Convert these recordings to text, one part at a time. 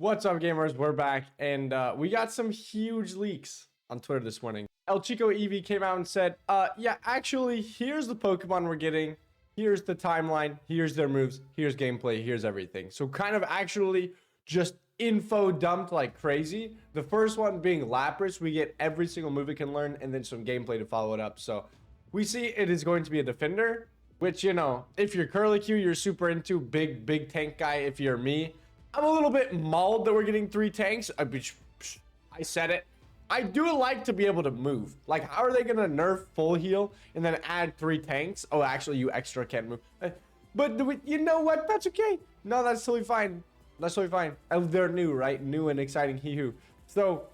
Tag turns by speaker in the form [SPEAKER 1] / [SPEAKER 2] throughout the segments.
[SPEAKER 1] What's up, gamers? We're back, and we got some huge leaks on Twitter this morning. El Chico EV came out and said, yeah, actually, here's the Pokemon we're getting. Here's the timeline. Here's their moves. Here's gameplay. Here's everything. So kind of actually just info dumped like crazy. The first one being Lapras. We get every single move it can learn, and then some gameplay to follow it up. So we see it is going to be a defender, which, you know, if you're Curlicue, you're super into big tank guy. If you're me, I'm a little bit mauled that we're getting 3 tanks. I said it. I do like to be able to move. Like, how are they gonna nerf full heal and then add 3 tanks? Oh, actually, you extra can't move. But you know what? That's okay. No, that's totally fine. That's totally fine. They're new, right? New and exciting. Hee-hoo. So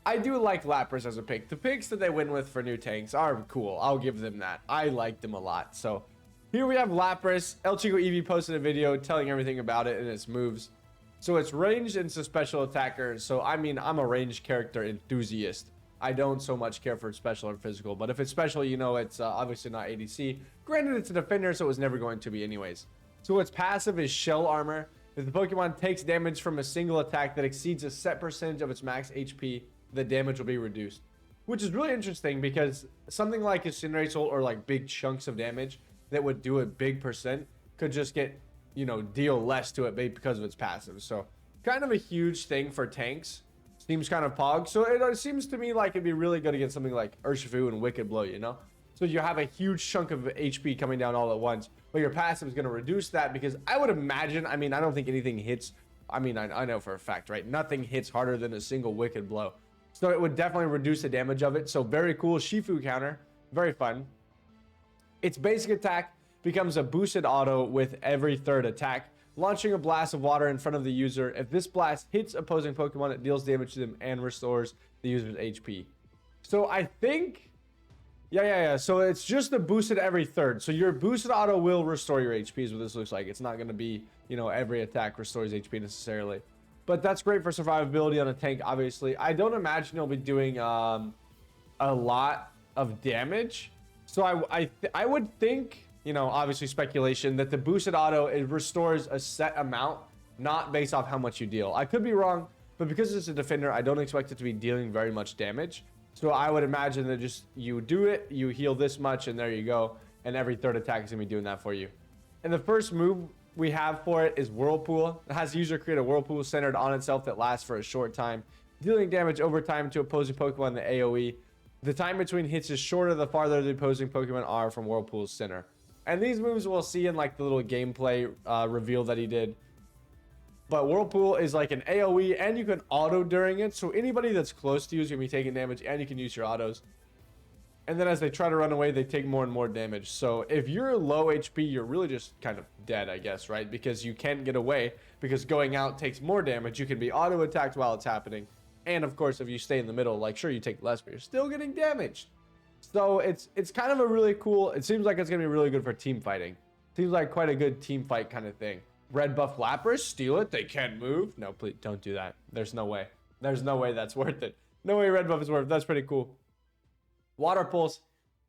[SPEAKER 1] I do like Lapras as a pick. The picks that they win with for new tanks are cool. I'll give them that. I like them a lot. So here we have Lapras. El Chico EV posted a video telling everything about it and its moves. So it's ranged and it's a special attacker. So I mean, I'm a ranged character enthusiast. I don't so much care for special or physical, but if it's special, you know, it's obviously not ADC. Granted, it's a defender, so it was never going to be anyways. So its passive is Shell Armor. If the Pokemon takes damage from a single attack that exceeds a set percentage of its max HP, the damage will be reduced. Which is really interesting because something like Incinerate Soul or like big chunks of damage that would do a big percent could just get, you know, deal less to it because of its passive. So kind of a huge thing for tanks. Seems kind of pog. So it seems to me like it'd be really good against something like Urshifu and Wicked Blow, you know? So you have a huge chunk of HP coming down all at once, but your passive is going to reduce that because I would imagine, I mean, I don't think anything hits. I mean, I know for a fact, right? Nothing hits harder than a single Wicked Blow. So it would definitely reduce the damage of it. So very cool. Shifu counter. Very fun. Its basic attack becomes a boosted auto with every third attack, launching a blast of water in front of the user. If this blast hits opposing Pokemon, it deals damage to them and restores the user's HP. So I think, yeah. So it's just a boosted every third. So your boosted auto will restore your HP is what this looks like. It's not going to be, you know, every attack restores HP necessarily. But that's great for survivability on a tank, obviously. I don't imagine it'll be doing a lot of damage. So I would think, you know, obviously speculation, that the boosted auto, it restores a set amount, not based off how much you deal. I could be wrong, but because it's a defender, I don't expect it to be dealing very much damage. So I would imagine that just you do it, you heal this much, and there you go. And every third attack is going to be doing that for you. And the first move we have for it is Whirlpool. It has the user create a Whirlpool centered on itself that lasts for a short time, dealing damage over time to opposing Pokemon in the AoE. The time between hits is shorter the farther the opposing Pokemon are from Whirlpool's center. And these moves we'll see in like the little gameplay reveal that he did. But Whirlpool is like an AoE and you can auto during it. So anybody that's close to you is going to be taking damage and you can use your autos. And then as they try to run away, they take more and more damage. So if you're low HP, you're really just kind of dead, I guess, right? Because you can't get away because going out takes more damage. You can be auto attacked while it's happening. And of course, if you stay in the middle, like sure, you take less, but you're still getting damaged. So it's kind of a really cool, it seems like it's going to be really good for team fighting. Seems like quite a good team fight kind of thing. Red buff Lapras, steal it. They can't move. No, please don't do that. There's no way. There's no way that's worth it. No way red buff is worth it. That's pretty cool. Water Pulse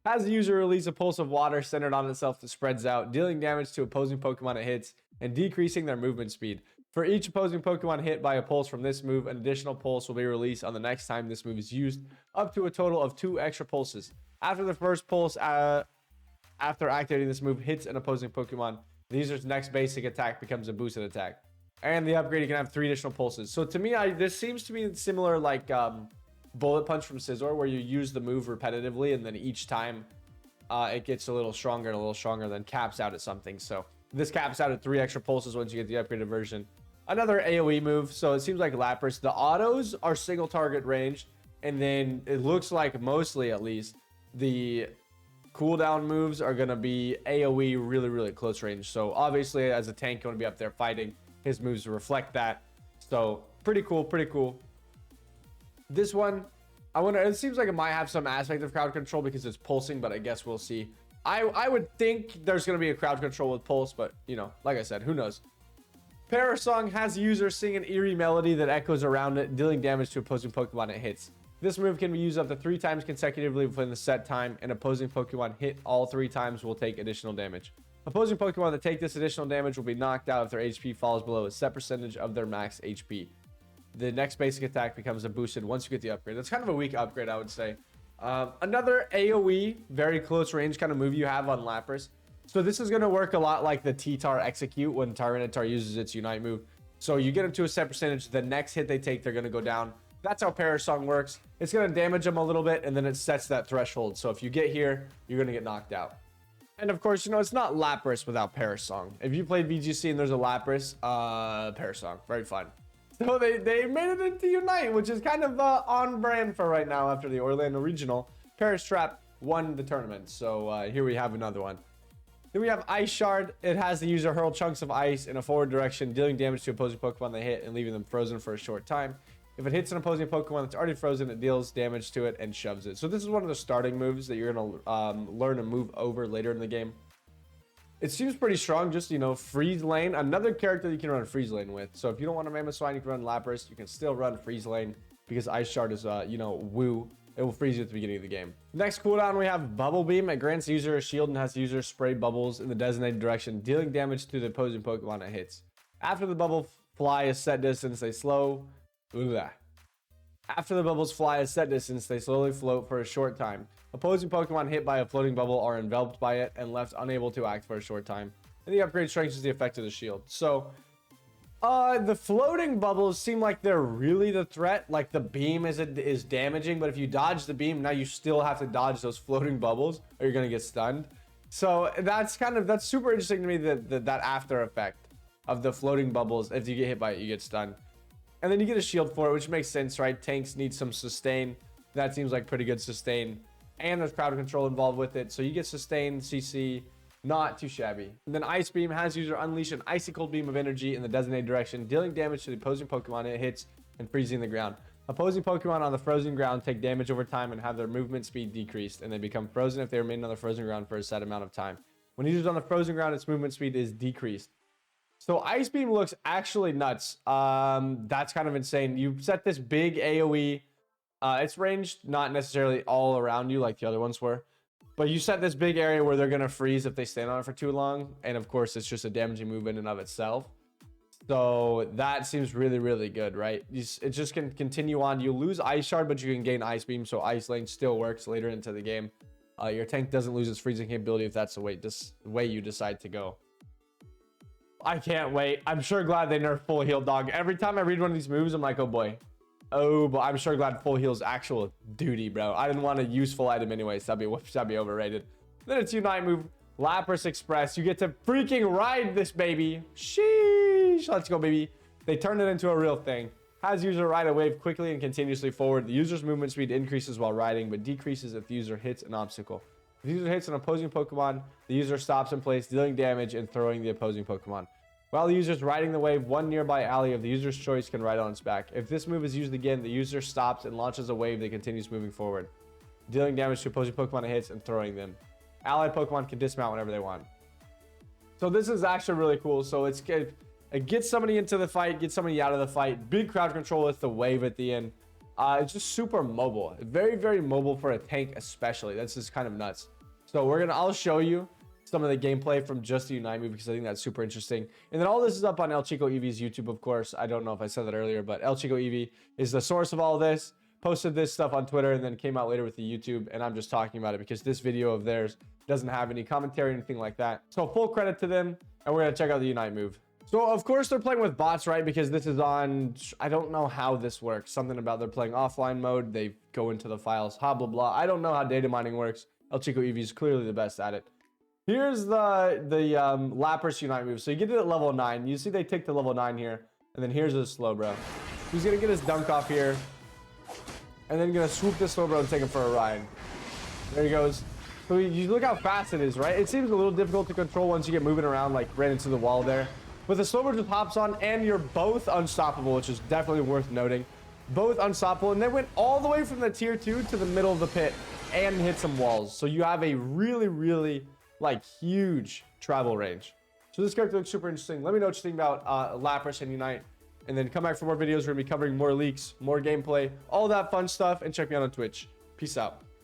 [SPEAKER 1] has the user release a pulse of water centered on itself that spreads out, dealing damage to opposing Pokemon it hits and decreasing their movement speed. For each opposing Pokemon hit by a pulse from this move, an additional pulse will be released on the next time this move is used, up to a total of 2 extra pulses. After the first pulse, after activating this move, hits an opposing Pokemon, the user's next basic attack becomes a boosted attack. And the upgrade, you can have 3 additional pulses. So to me, this seems to be similar like Bullet Punch from Scizor, where you use the move repetitively, and then each time it gets a little stronger and a little stronger, then caps out at something. So this caps out at 3 extra pulses once you get the upgraded version. Another AoE move, so it seems like Lapras. The autos are single target ranged, and then it looks like mostly, at least, the cooldown moves are going to be AoE really close range. So obviously, as a tank, you want to be up there fighting. His moves reflect that. So pretty cool. This one, I wonder, it seems like it might have some aspect of crowd control because it's pulsing, but I guess we'll see. I would think there's going to be a crowd control with pulse, but, you know, like I said, who knows? Parasong has the user sing an eerie melody that echoes around it, dealing damage to opposing Pokemon it hits. This move can be used up to 3 times consecutively within the set time, and opposing Pokemon hit all 3 times will take additional damage. Opposing Pokemon that take this additional damage will be knocked out if their HP falls below a set percentage of their max HP. The next basic attack becomes a boosted once you get the upgrade. That's kind of a weak upgrade, I would say. Another AoE, very close range kind of move you have on Lapras. So this is going to work a lot like the T-Tar Execute when Tyranitar uses its Unite move. So you get them to a set percentage, the next hit they take, they're going to go down. That's how Parasong works. It's going to damage them a little bit, and then it sets that threshold. So if you get here, you're going to get knocked out. And of course, you know, it's not Lapras without Parasong. If you played VGC and there's a Lapras, Parasong, very fun. So they made it into Unite, which is kind of on brand for right now after the Orlando Regional. Paras Trap won the tournament. So here we have another one. Then we have Ice Shard. It has the user hurl chunks of ice in a forward direction, dealing damage to opposing Pokemon they hit and leaving them frozen for a short time. If it hits an opposing Pokemon that's already frozen, it deals damage to it and shoves it. So this is one of the starting moves that you're going to learn to move over later in the game. It seems pretty strong, just, you know, Freeze Lane. Another character you can run Freeze Lane with. So if you don't want to Mamoswine, you can run Lapras. You can still run Freeze Lane because Ice Shard is, you know, woo. It will freeze you at the beginning of the game. Next cooldown, we have Bubble Beam. It grants the user a shield and has the user spray bubbles in the designated direction, dealing damage to the opposing Pokemon it hits. After the bubble fly a set distance, they slow... After the bubbles fly a set distance, they slowly float for a short time. Opposing Pokemon hit by a floating bubble are enveloped by it and left unable to act for a short time. And the upgrade strengthens the effect of the shield. So, the floating bubbles seem like they're really the threat. Like the beam is damaging, but if you dodge the beam, now you still have to dodge those floating bubbles or you're gonna get stunned. So that's super interesting to me, that after effect of the floating bubbles. If you get hit by it, you get stunned. And then you get a shield for it, which makes sense, right? Tanks need some sustain. That seems like pretty good sustain. And there's crowd control involved with it. So you get sustain, CC, not too shabby. And then Ice Beam has user unleash an icy-cold beam of energy in the designated direction, dealing damage to the opposing Pokemon it hits and freezing the ground. Opposing Pokemon on the frozen ground take damage over time and have their movement speed decreased, and they become frozen if they remain on the frozen ground for a set amount of time. When users on the frozen ground, its movement speed is decreased. So Ice Beam looks actually nuts. That's kind of insane. You set this big AoE. It's ranged not necessarily all around you like the other ones were. But you set this big area where they're going to freeze if they stand on it for too long. And of course, it's just a damaging move in and of itself. So that seems really, really good, right? It just can continue on. You lose Ice Shard, but you can gain Ice Beam. So Ice Lane still works later into the game. Your tank doesn't lose its freezing capability if that's the way you decide to go. I can't wait. I'm sure glad they nerfed full heal, dog. Every time I read one of these moves, I'm like, oh boy. Oh, but I'm sure glad full heal's actual duty, bro. I didn't want a useful item anyways. That'd be overrated. Then it's Unite move, Lapras Express. You get to freaking ride this baby. Sheesh. Let's go, baby. They turned it into a real thing. Has user ride a wave quickly and continuously forward. The user's movement speed increases while riding, but decreases if the user hits an obstacle. If the user hits an opposing Pokemon, the user stops in place, dealing damage and throwing the opposing Pokemon. While the user is riding the wave, one nearby ally of the user's choice can ride on its back. If this move is used again, the user stops and launches a wave that continues moving forward, dealing damage to opposing Pokemon it hits and throwing them. Allied Pokemon can dismount whenever they want. So this is actually really cool. So it gets somebody into the fight, gets somebody out of the fight. Big crowd control with the wave at the end. It's just super mobile. Very, very mobile for a tank especially. That's just kind of nuts. So I'll show you some of the gameplay from just the Unite move because I think that's super interesting. And then all this is up on El Chico EV's YouTube, of course. I don't know if I said that earlier, but El Chico EV is the source of all this. Posted this stuff on Twitter and then came out later with the YouTube, and I'm just talking about it because this video of theirs doesn't have any commentary or anything like that. So full credit to them, and we're gonna check out the Unite move. So of course they're playing with bots, right? Because this is on, I don't know how this works. Something about they're playing offline mode. They go into the files, blah, blah, blah. I don't know how data mining works. El Chico EV is clearly the best at it. Here's the Lapras Unite move. So you get it at level 9. You see they take to level 9 here. And then here's his Slowbro. He's going to get his dunk off here. And then going to swoop this Slowbro and take him for a ride. There he goes. So you look how fast it is, right? It seems a little difficult to control once you get moving around, like ran into the wall there. But the Slowbro just hops on and you're both unstoppable, which is definitely worth noting. Both unstoppable. And they went all the way from the tier 2 to the middle of the pit and hit some walls. So you have a really, really like huge travel range. So this character looks super interesting. Let me know what you think about Lapras and Unite, and then come back for more videos. We're gonna be covering more leaks, more gameplay, all that fun stuff, and check me out on Twitch. Peace out.